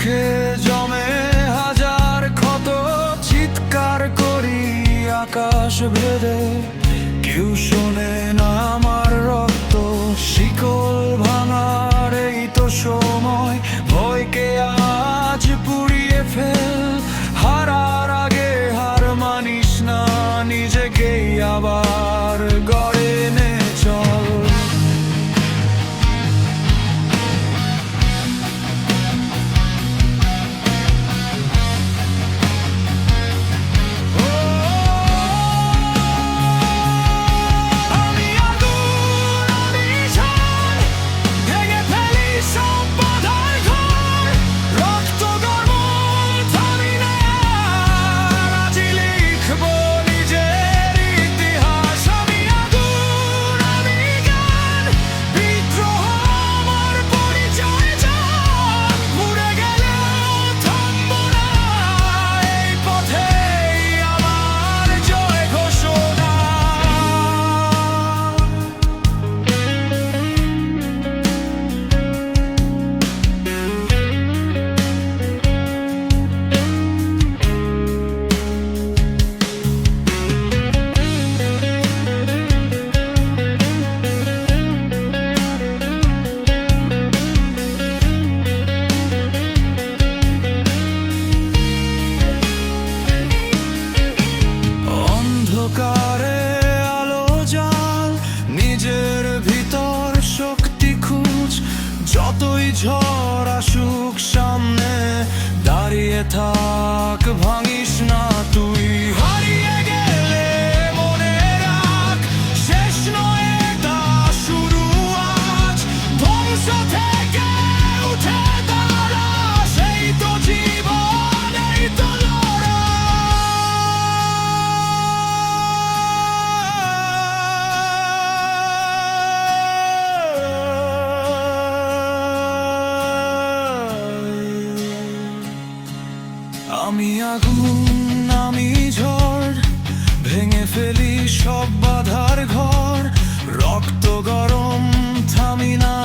চোখে জমে হাজার ক্ষত, চিৎকার করি আকাশ ভেদে, কেউ শোনে না আমার রক্ত। শিকল ভাঙার এই তো সময়, ভয়কে আজ পুড়িয়ে ফেল। হারার আগে হার মানিস না, নিজেকেই আবার গড়ে নে চল। অন্ধকারে আলো জ্বাল, নিজের ভিতর শক্তি খুঁজ। যতই ঝড় আসুক সামনে, দাঁড়িয়ে থাক, ভাঙিস না তুই। হারিয়ে গেলে মনে রাখ, শেষ নয় এটা শুরু আজ। ধ্বংস থেকে উঠে দাঁড়া, সেই তো জীবন, এই তো আমি আগুন, আমি ঝড়, ভেঙে ফেলি সব বাধার ঘর। রক্ত গরম, থামি না